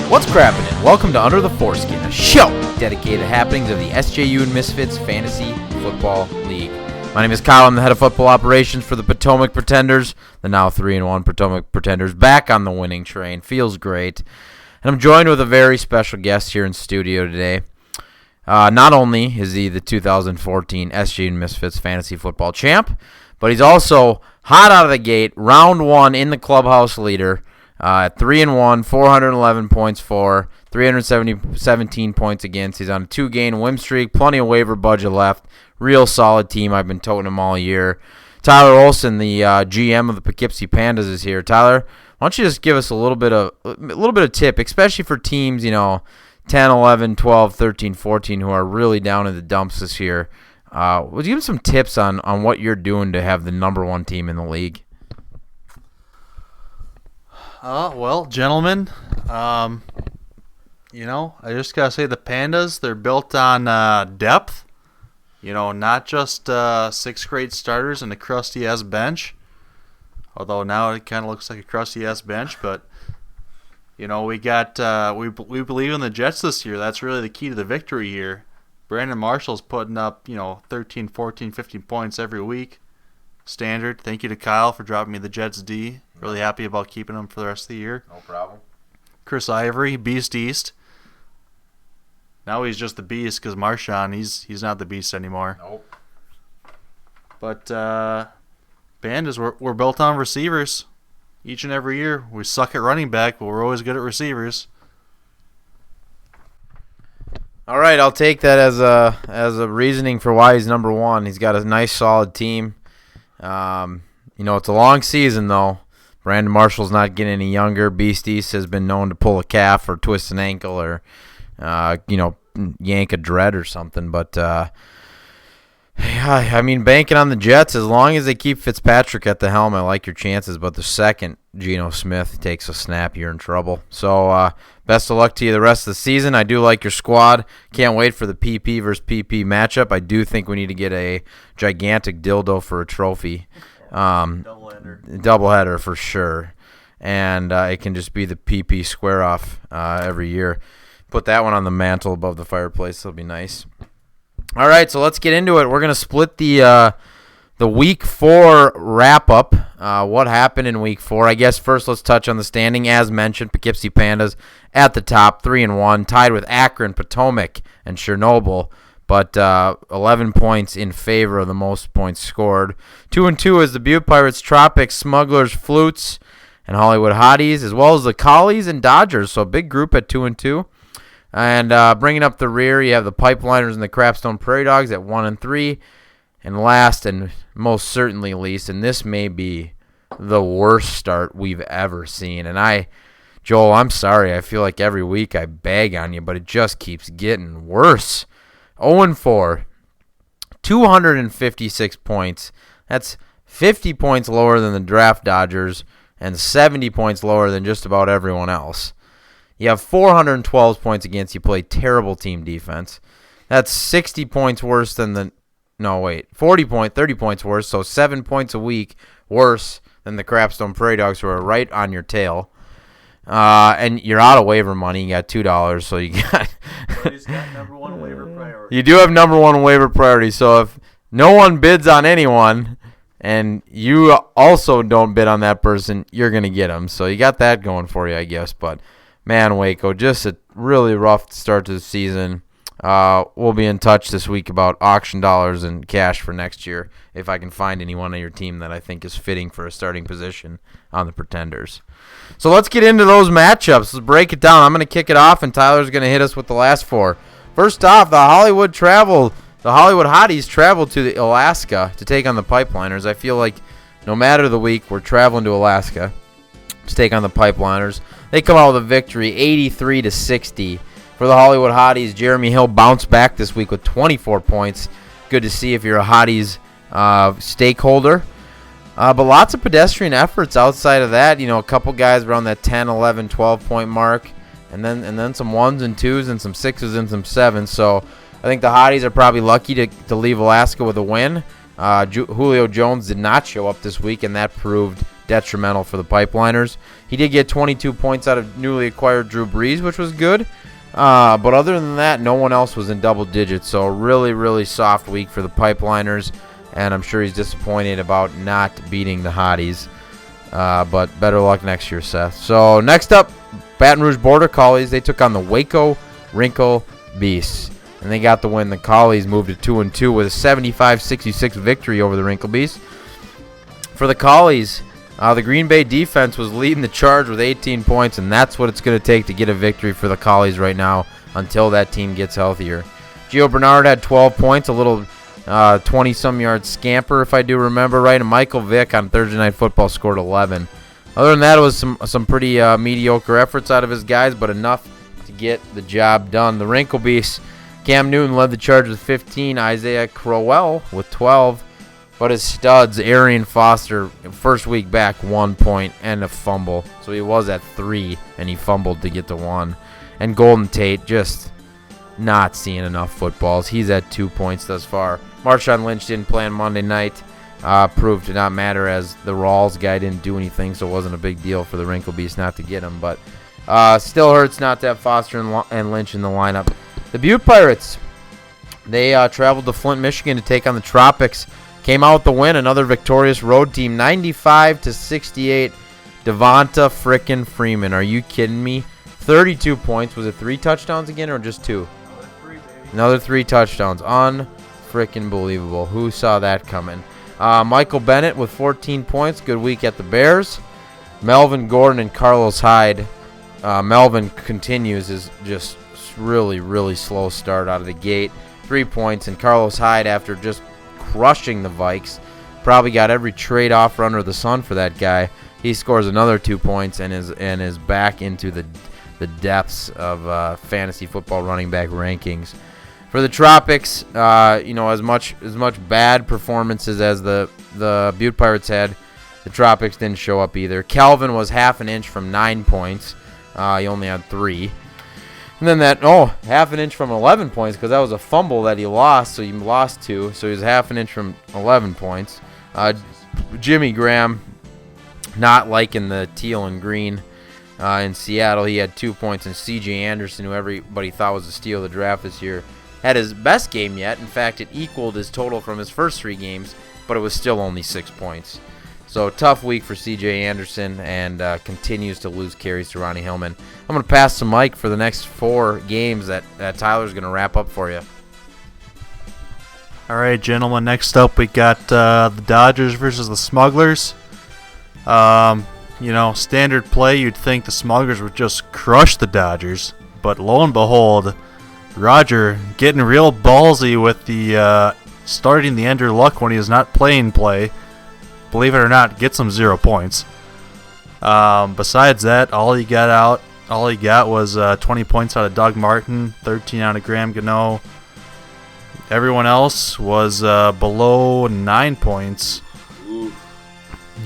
What's crappin'? And welcome to Under the Foreskin, a show dedicated to happenings of the SJU and Misfits Fantasy Football League. My name is Kyle. I'm the head of football operations for the Potomac Pretenders, the now 3-1 Potomac Pretenders, back on the winning train. Feels great. And I'm joined with a very special guest here in studio today. Not only is he the 2014 SJU and Misfits Fantasy Football Champ, but he's also hot out of the gate, round one in the clubhouse leader. 3-1, 411 points for, 317 points against. He's on a 2-game win streak, plenty of waiver budget left. Real solid team. I've been toting him all year. Tyler Olson, the GM of the Poughkeepsie Pandas, is here. Tyler, why don't you just give us a little bit of tip, especially for teams, 10, 11, 12, 13, 14, who are really down in the dumps this year. Would you give us some tips on what you're doing to have the number one team in the league? Well, gentlemen, I just got to say the Pandas, they're built on depth, not just 6th grade starters and a crusty-ass bench, although now it kind of looks like a crusty-ass bench, but, we believe in the Jets this year. That's really the key to the victory here. Brandon Marshall's putting up, 13, 14, 15 points every week. Standard. Thank you to Kyle for dropping me the Jets D. Really happy about keeping him for the rest of the year. No problem. Chris Ivory, Beast East. Now he's just the Beast because Marshawn, he's not the Beast anymore. Nope. But Pandas, we're built on receivers. Each and every year, we suck at running back, but we're always good at receivers. All right, I'll take that as a reasoning for why he's number one. He's got a nice, solid team. It's a long season, though. Brandon Marshall's not getting any younger. Beast East has been known to pull a calf or twist an ankle or, yank a dread or something. But, banking on the Jets, as long as they keep Fitzpatrick at the helm, I like your chances. But the second Geno Smith takes a snap, you're in trouble. So, best of luck to you the rest of the season. I do like your squad. Can't wait for the PP versus PP matchup. I do think we need to get a gigantic dildo for a trophy. Doubleheader for sure. And it can just be the PP square-off every year. Put that one on the mantle above the fireplace. That'll be nice. All right, so let's get into it. We're going to split the Week 4 wrap-up. What happened in Week 4? I guess first let's touch on the standing. As mentioned, Poughkeepsie Pandas at the top, 3-1, tied with Akron, Potomac, and Chernobyl, but 11 points in favor of the most points scored. 2-2 is the Butte Pirates, Tropics, Smugglers, Flutes, and Hollywood Hotties, as well as the Collies and Dodgers, so a big group at 2-2. And bringing up the rear, you have the Pipeliners and the Crapstone Prairie Dogs at 1-3. And last and most certainly least, and this may be the worst start we've ever seen. And Joel, I'm sorry. I feel like every week I bag on you, but it just keeps getting worse. 0-4, 256 points. That's 50 points lower than the Draft Dodgers and 70 points lower than just about everyone else. You have 412 points against. You play terrible team defense. That's 60 points worse than the... No, wait. 30 points worse, so 7 points a week worse than the Crapstone Prairie Dogs, who are right on your tail. And you're out of waiver money. You got $2, so you got... He's got number one waiver priority. You do have number one waiver priority, so if no one bids on anyone and you also don't bid on that person, you're going to get them. So you got that going for you, I guess. But, man, Waco, just a really rough start to the season. We'll be in touch this week about auction dollars and cash for next year if I can find anyone on your team that I think is fitting for a starting position on the Pretenders. So let's get into those matchups. Let's break it down. I'm going to kick it off, and Tyler's going to hit us with the last four. First off, the Hollywood Hotties traveled to Alaska to take on the Pipeliners. I feel like no matter the week, we're traveling to Alaska to take on the Pipeliners. They come out with a victory, 83-60. For the Hollywood Hotties, Jeremy Hill bounced back this week with 24 points. Good to see if you're a Hotties stakeholder. But lots of pedestrian efforts outside of that. A couple guys around that 10, 11, 12-point mark. And then some 1s and 2s and some 6s and some 7s. So I think the Hotties are probably lucky to leave Alaska with a win. Julio Jones did not show up this week, and that proved detrimental for the Pipeliners. He did get 22 points out of newly acquired Drew Brees, which was good. But other than that, no one else was in double digits. So really, really soft week for the Pipeliners. And I'm sure he's disappointed about not beating the Hotties. But better luck next year, Seth. So next up, Baton Rouge Border Collies. They took on the Waco Wrinkle Beasts. And they got the win. The Collies moved to 2-2 with a 75-66 victory over the Wrinkle Beasts. For the Collies, the Green Bay defense was leading the charge with 18 points, and that's what it's going to take to get a victory for the Collies right now until that team gets healthier. Gio Bernard had 12 points, a little 20-some yard scamper, if I do remember right, and Michael Vick on Thursday Night Football scored 11. Other than that, it was some pretty mediocre efforts out of his guys, but enough to get the job done. The Wrinkle Beasts, Cam Newton led the charge with 15, Isaiah Crowell with 12, but his studs, Arian Foster, first week back, 1 point and a fumble. So he was at 3, and he fumbled to get to 1. And Golden Tate just not seeing enough footballs. He's at 2 points thus far. Marshawn Lynch didn't play on Monday night. Proved to not matter as the Rawls guy didn't do anything, so it wasn't a big deal for the Wrinkle Beast not to get him. But still hurts not to have Foster and Lynch in the lineup. The Butte Pirates, they traveled to Flint, Michigan to take on the Tropics. Came out with the win, another victorious road team, 95-68. Devonta frickin' Freeman, are you kidding me? 32 points. Was it 3 touchdowns again or just 2? Another 3 touchdowns. Unfrickin' believable. Who saw that coming? Michael Bennett with 14 points. Good week at the Bears. Melvin Gordon and Carlos Hyde. Melvin continues his just really, really slow start out of the gate. 3 points. And Carlos Hyde, after just crushing the Vikes, probably got every trade offer under the sun for that guy. He scores another 2 points and is back into the depths of fantasy football running back rankings. For the Tropics, as much bad performances as the Butte Pirates had, the Tropics didn't show up either. Calvin was half an inch from 9 points. He only had 3. And then half an inch from 11 points, because that was a fumble that he lost, so he lost 2. So he was half an inch from 11 points. Jimmy Graham, not liking the teal and green in Seattle. He had 2 points. And C.J. Anderson, who everybody thought was the steal of the draft this year, had his best game yet. In fact, it equaled his total from his first 3 games, but it was still only 6 points. So tough week for C.J. Anderson, and continues to lose carries to Ronnie Hillman. I'm going to pass to Mike for the next 4 games that Tyler's going to wrap up for you. All right, gentlemen. Next up, we got the Dodgers versus the Smugglers. Standard play, you'd think the Smugglers would just crush the Dodgers, but lo and behold, Roger getting real ballsy with the starting the Ender Luck when he is not playing play. Believe it or not, gets him 0 points. Besides that, all he got was 20 points out of Doug Martin, 13 out of Graham Gano. Everyone else was below 9 points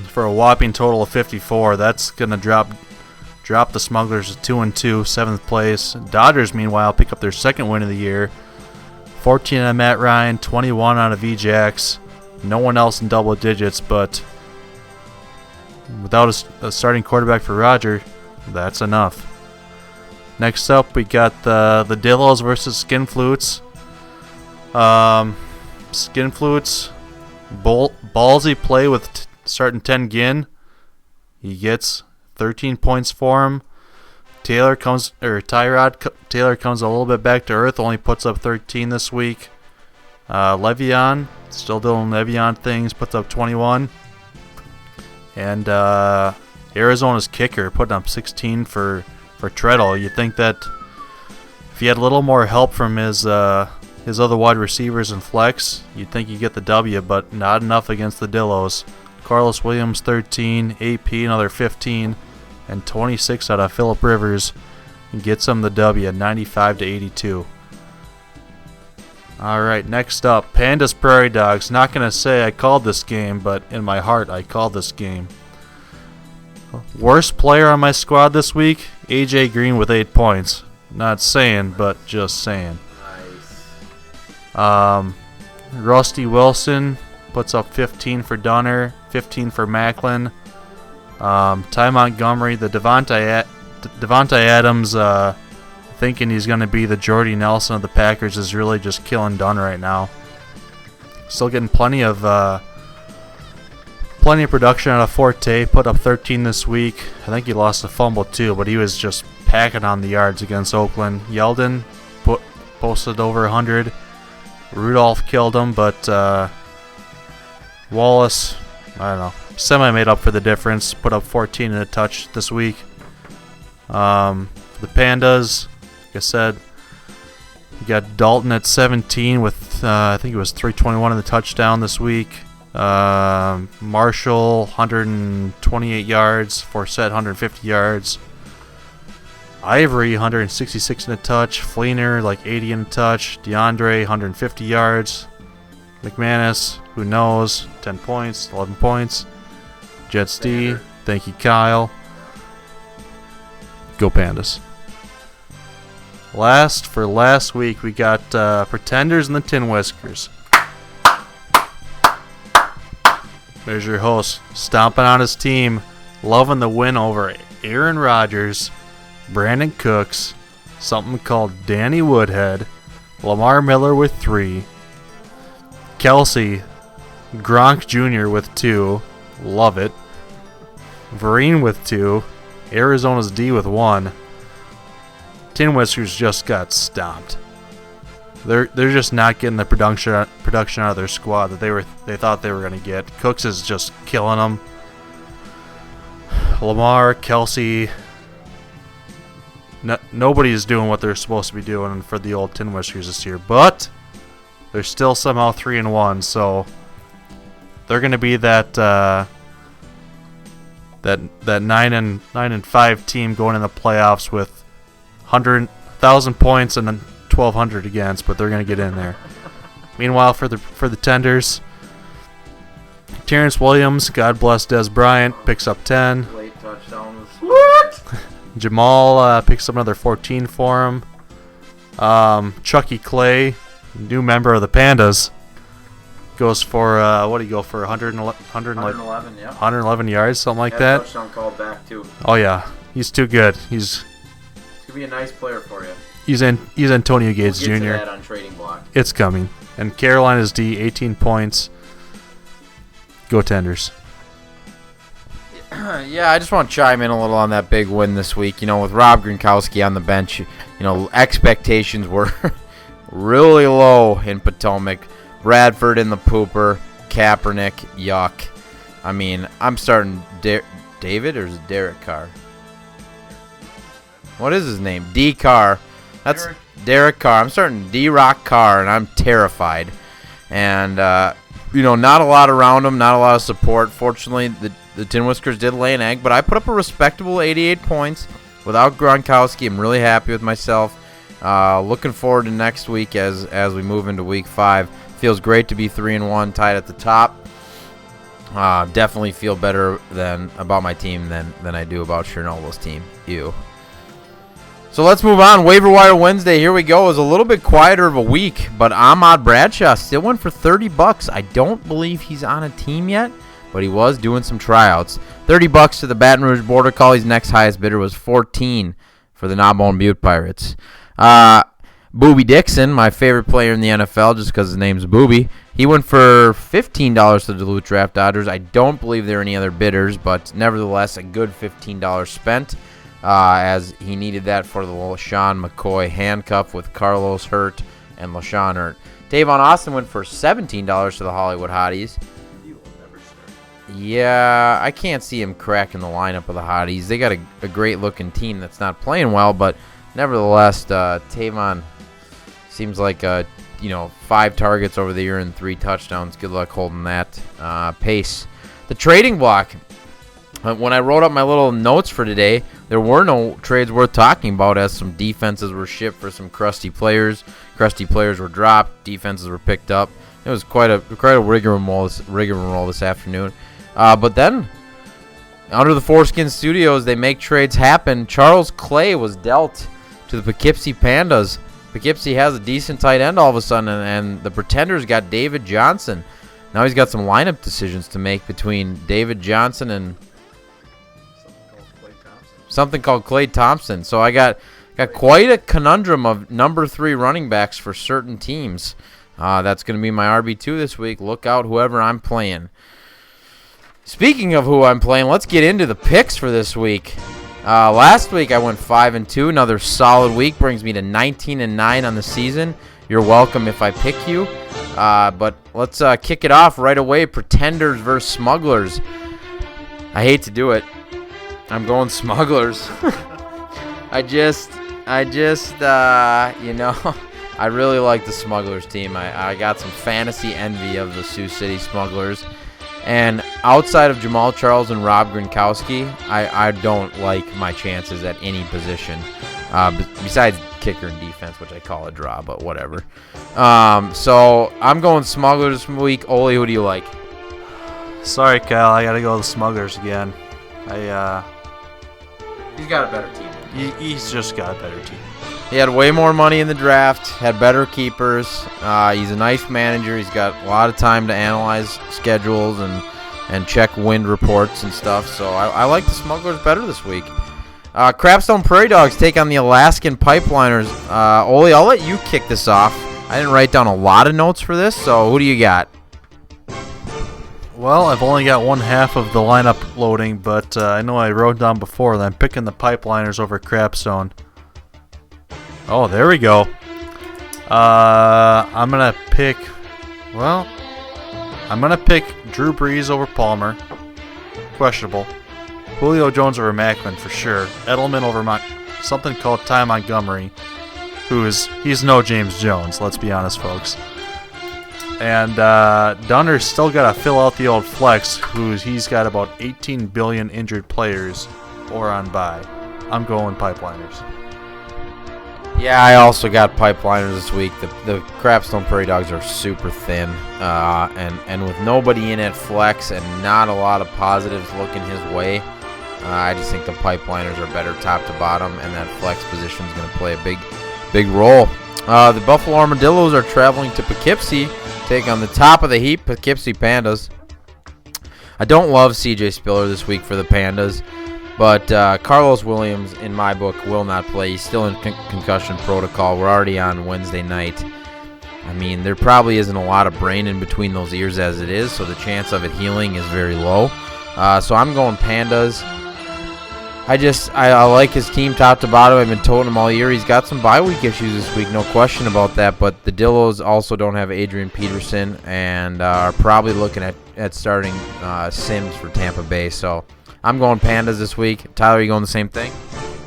for a whopping total of 54. That's gonna drop the Smugglers to 2-2, 7th place. Dodgers, meanwhile, pick up their 2nd win of the year. 14 out of Matt Ryan, 21 out of Ejax. No one else in double digits, but without a starting quarterback for Roger, that's enough. Next up, we got the Dillos versus Skin Flutes. Skin Flutes, ballsy play with starting 10 Ginn. He gets 13 points for him. Tyrod Taylor comes a little bit back to earth, only puts up 13 this week. Le'Veon, still doing Le'Veon things, puts up 21. And Arizona's kicker putting up 16 for Treadle. You'd think that if he had a little more help from his other wide receivers and flex, you'd think he'd get the W, but not enough against the Dillos. Carlos Williams 13, AP another 15, and 26 out of Phillip Rivers, and gets him the W, 95-82. All right, next up, Pandas Prairie Dogs. Not going to say I called this game, but in my heart, I called this game. Worst player on my squad this week, A.J. Green with 8 points. Not saying, but just saying. Nice. Rusty Wilson puts up 15 for Dunner, 15 for Macklin, Ty Montgomery, the Devontae Adams, thinking he's going to be the Jordy Nelson of the Packers, is really just killing Dunn right now. Still getting plenty of production out of Forte. Put up 13 this week. I think he lost a fumble too, but he was just packing on the yards against Oakland. Yeldon posted over 100. Rudolph killed him, but Wallace, I don't know, semi made up for the difference. Put up 14 and a touch this week. The Pandas, like I said, we got Dalton at 17 with I think it was 321 in the touchdown this week. Marshall 128 yards, Forsett 150 yards. Ivory 166 in a touch, Fleener like 80 in a touch, DeAndre 150 yards, McManus, who knows, 10 points, 11 points. Jets D, thank you Kyle. Go Pandas. Last week we got Pretenders and the Tin Whiskers. There's your host, stomping on his team, loving the win over Aaron Rodgers, Brandon Cooks, something called Danny Woodhead, Lamar Miller with 3, Kelsey, Gronk Jr. with 2, love it, Vereen with 2, Arizona's D with 1. Tin Whiskers just got stomped. They're just not getting the production out of their squad that they thought they were going to get. Cooks is just killing them. Lamar, Kelsey, nobody's doing what they're supposed to be doing for the old Tin Whiskers this year. But they're still somehow 3-1, so they're going to be that 9-5 team going in the playoffs with 100,000 points and 1,200 against, but they're going to get in there. Meanwhile, for the Tenders, Terrence Williams, God bless Des Bryant, picks up 10. Late touchdown was what? Jamal picks up another 14 for him. Chucky Clay, new member of the Pandas, goes for what do you go for 111, yeah. 111 yards, something like that. Touchdown called back too. Oh yeah, he's too good. He's gonna be a nice player for you. He's Antonio Gates Jr. We'll get to that on trading block. It's coming. And Carolina's D, 18 points. Go Tenders. Yeah, I just want to chime in a little on that big win this week. You know, with Rob Gronkowski on the bench, you know, expectations were really low in Potomac. Bradford in the pooper. Kaepernick, yuck. I mean, I'm starting David, or is it Derek Carr? What is his name? D. Carr. That's Derek Carr. I'm starting D-Rock Carr, and I'm terrified. And, you know, not a lot around him, not a lot of support. Fortunately, the Tin Whiskers did lay an egg, but I put up a respectable 88 points without Gronkowski. I'm really happy with myself. Looking forward to next week as we move into Week 5. Feels great to be 3-1, tied at the top. Definitely feel better about my team than I do about Chernobyls' team. Ew. So let's move on. Waiver Wire Wednesday. Here we go. It was a little bit quieter of a week, but Ahmad Bradshaw still went for $30. I don't believe he's on a team yet, but he was doing some tryouts. $30 to the Baton Rouge Border Collies. Next highest bidder was 14 for the Narbonne Butte Pirates. Booby Dixon, my favorite player in the NFL, just because his name's Booby, he went for $15 to the Duluth Draft Dodgers. I don't believe there are any other bidders, but nevertheless, a good $15 spent. As he needed that for the LaShawn McCoy handcuff with Carlos hurt and LaShawn hurt. Tavon Austin went for $17 to the Hollywood Hotties. He will never start. Yeah, I can't see him cracking the lineup of the Hotties. They got a great-looking team that's not playing well, but nevertheless, Tavon seems like 5 targets over the year and 3 touchdowns. Good luck holding that pace. The trading block. When I wrote up my little notes for today, there were no trades worth talking about as some defenses were shipped for some crusty players. Crusty players were dropped. Defenses were picked up. It was quite a rigmarole this afternoon. But then, under the Foreskin Studios, they make trades happen. Charles Clay was dealt to the Poughkeepsie Pandas. Poughkeepsie has a decent tight end all of a sudden, and the Pretenders got David Johnson. Now he's got some lineup decisions to make between David Johnson and something called Klay Thompson. So I got quite a conundrum of number 3 running backs for certain teams. That's going to be my RB2 this week. Look out, whoever I'm playing. Speaking of who I'm playing, let's get into the picks for this week. Last week I went 5-2. Another solid week brings me to 19-9 on the season. You're welcome if I pick you. But let's kick it off right away. Pretenders versus Smugglers. I hate to do it. I'm going Smugglers. I really like the Smugglers team. I got some fantasy envy of the Sioux City Smugglers. And outside of Jamal Charles and Rob Gronkowski, I don't like my chances at any position. Besides kicker and defense, which I call a draw, but whatever. So I'm going Smugglers this week. Ole, who do you like? Sorry, Kyle. I got to go with the Smugglers again. He's got a better team. He's just got a better team. He had way more money in the draft, had better keepers. He's a nice manager. He's got a lot of time to analyze schedules and check wind reports and stuff. So I like the Smugglers better this week. Crapstone Prairie Dogs take on the Alaskan Pipeliners. Ole, I'll let you kick this off. I didn't write down a lot of notes for this, so who do you got? Well, I've only got one half of the lineup loading, but I know I wrote down before that I'm picking the Pipeliners over Crapstone. Oh, there we go. I'm going to pick Drew Brees over Palmer. Questionable. Julio Jones over Macklin for sure. Edelman over something called Ty Montgomery, he's no James Jones, let's be honest, folks. And Dunner's still got to fill out the old flex, he's got about 18 billion injured players or on bye. I'm going Pipeliners. Yeah, I also got Pipeliners this week. The Crapstone Prairie Dogs are super thin, and with nobody in at flex and not a lot of positives looking his way, I just think the Pipeliners are better top to bottom, and that flex position is going to play a big role. The Buffalo Armadillos are traveling to Poughkeepsie, take on the top of the heap, Poughkeepsie Pandas. I don't love CJ Spiller this week for the Pandas. But Carlos Williams, in my book, will not play. He's still in concussion protocol. We're already on Wednesday night. I mean, there probably isn't a lot of brain in between those ears as it is, so the chance of it healing is very low. So I'm going Pandas. I like his team top to bottom. I've been toting him all year. He's got some bye week issues this week, no question about that. But the Dillos also don't have Adrian Peterson and are probably looking at starting Sims for Tampa Bay. So I'm going Pandas this week. Tyler, you going the same thing?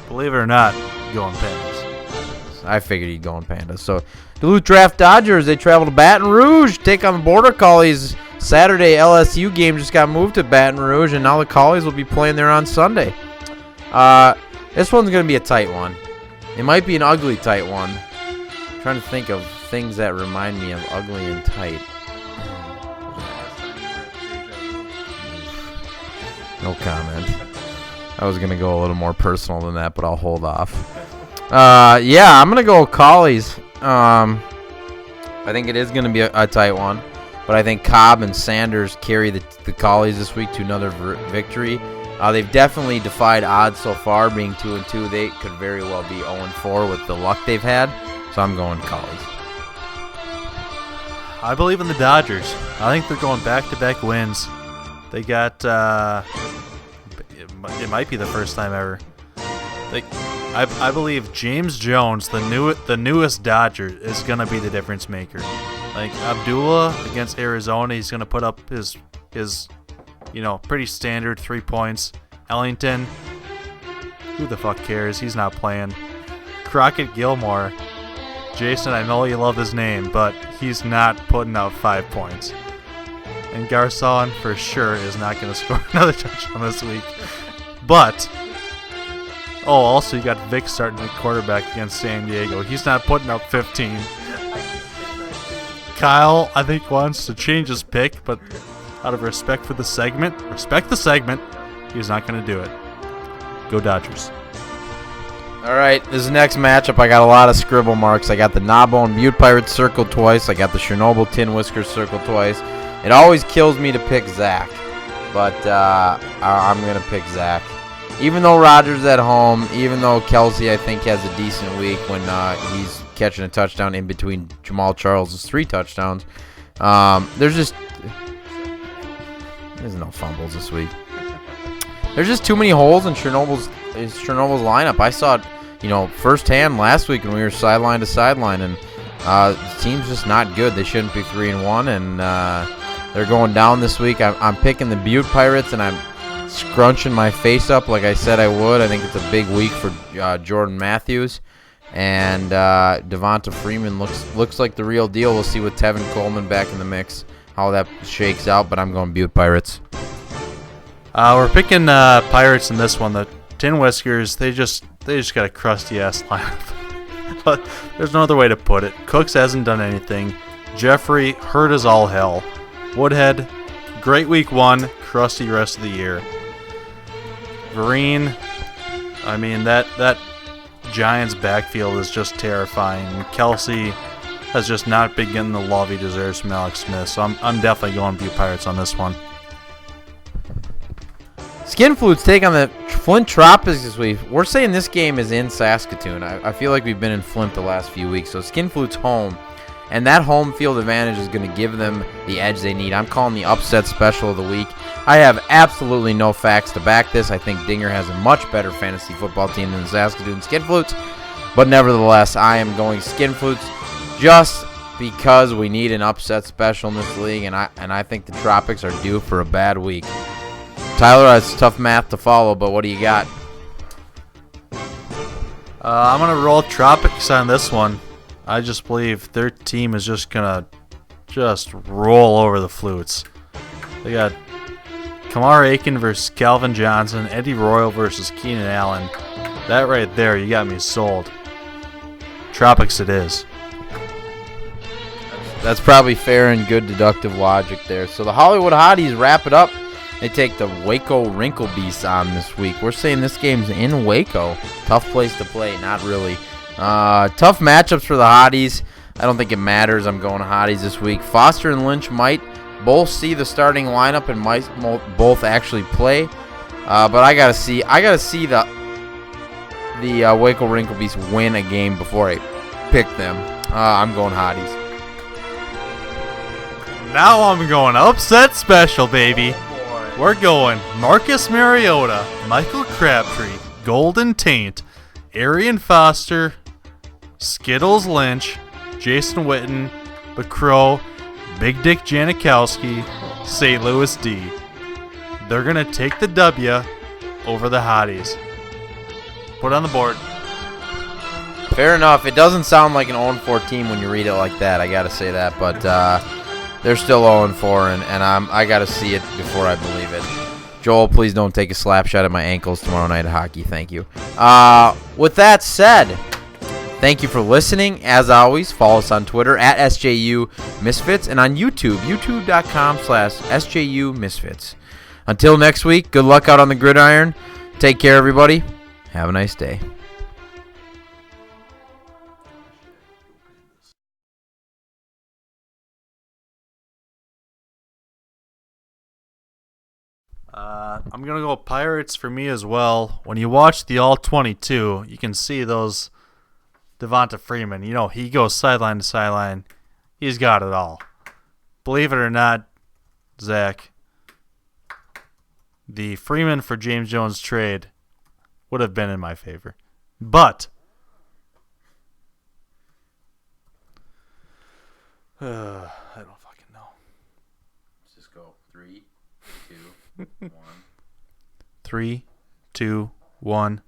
Believe it or not, going Pandas. I figured he'd go on Pandas. So Duluth Draft Dodgers, they travel to Baton Rouge, take on the Border Collies. Saturday LSU game just got moved to Baton Rouge, and now the Collies will be playing there on Sunday. This one's going to be a tight one. It might be an ugly tight one. I'm trying to think of things that remind me of ugly and tight. No comment. I was going to go a little more personal than that, but I'll hold off. Yeah, I'm going to go Collies. I think it is going to be a tight one, but I think Cobb and Sanders carry the Collies this week to another victory. They've definitely defied odds so far, being 2-2. They could very well be 0-4 with the luck they've had, so I'm going Collies. I believe in the Dodgers. I think they're going back-to-back wins. They got, it might be the first time ever. I believe James Jones, the newest Dodger, is going to be the difference maker. Like Abdullah against Arizona, he's going to put up his pretty standard 3 points. Ellington, who the fuck cares? He's not playing. Crockett Gilmore, Jason, I know you love his name, but he's not putting out 5 points. And Garcon for sure is not going to score another touchdown this week. But, also you got Vic starting at quarterback against San Diego. He's not putting up 15. Kyle, I think, wants to change his pick, but out of respect for the segment, he's not going to do it. Go Dodgers. All right, this is the next matchup. I got a lot of scribble marks. I got the Gnawbone Butte Pirates circled twice. I got the Chernobyl Tin Whiskers circled twice. It always kills me to pick Zach, but I'm going to pick Zach. even though Rodgers at home, even though Kelsey I think has a decent week when he's catching a touchdown in between Jamal Charles' 3 touchdowns, there's no fumbles this week. There's just too many holes in Chernobyl's lineup. I saw it, firsthand last week when we were sideline to sideline, and the team's just not good. They shouldn't be 3-1, and they're going down this week. I'm picking the Butte Pirates, and I'm scrunching my face up like I said I would. I think it's a big week for Jordan Matthews, and Devonta Freeman looks like the real deal. We'll see with Tevin Coleman back in the mix how that shakes out, but I'm going Butte Pirates. We're picking Pirates in this one. The Tin Whiskers, they just got a crusty ass lineup, but there's no other way to put it. Cooks hasn't done anything. Jeffrey hurt as all hell. Woodhead, great week 1, crusty rest of the year. Vereen, I mean that Giants backfield is just terrifying. Kelsey has just not been getting the love he deserves from Alex Smith, so I'm definitely going Butte Pirates on this one. Skin Flutes take on the Flint Tropics this week. We're saying this game is in Saskatoon. I feel like we've been in Flint the last few weeks. So Skin Flutes home, and that home field advantage is going to give them the edge they need. I'm calling the upset special of the week. I have absolutely no facts to back this. I think Dinger has a much better fantasy football team than the Saskatoon Skin Flutes. But nevertheless, I am going Skin Flutes just because we need an upset special in this league, and I think the Tropics are due for a bad week. Tyler, that's tough math to follow, but what do you got? I'm going to roll Tropics on this one. I just believe their team is just going to roll over the Flutes. They got Kamar Aiken versus Calvin Johnson, Eddie Royal versus Keenan Allen. That right there, you got me sold. Tropics it is. That's probably fair and good deductive logic there. So the Hollywood Hotties wrap it up. They take the Waco Wrinkle Beasts on this week. We're saying this game's in Waco. Tough place to play, not really. Tough matchups for the Hotties. I don't think it matters. I'm going Hotties this week. Foster and Lynch might both see the starting lineup and might both actually play. But I gotta see the Waco Wrinkle Beasts win a game before I pick them. I'm going Hotties. Now I'm going upset special, baby. We're going Marcus Mariota, Michael Crabtree, Golden Taint, Arian Foster, Skittles Lynch, Jason Witten, the Crow, Big Dick Janikowski, St. Louis D. They're going to take the W over the Hotties. Put it on the board. Fair enough. It doesn't sound like an 0-4 team when you read it like that. I got to say that, but they're still 0-4, and I got to see it before I believe it. Joel, please don't take a slap shot at my ankles tomorrow night at hockey. Thank you. With that said, thank you for listening. As always, follow us on Twitter at SJU Misfits and on YouTube, youtube.com/SJU Misfits. Until next week, good luck out on the gridiron. Take care, everybody. Have a nice day. I'm going to go Pirates for me as well. When you watch the All-22, you can see those Devonta Freeman. You know, he goes sideline to sideline. He's got it all. Believe it or not, Zach, the Freeman for James Jones trade would have been in my favor. But I don't fucking know. Let's just go 3, 2, 1. 3, 2, 1.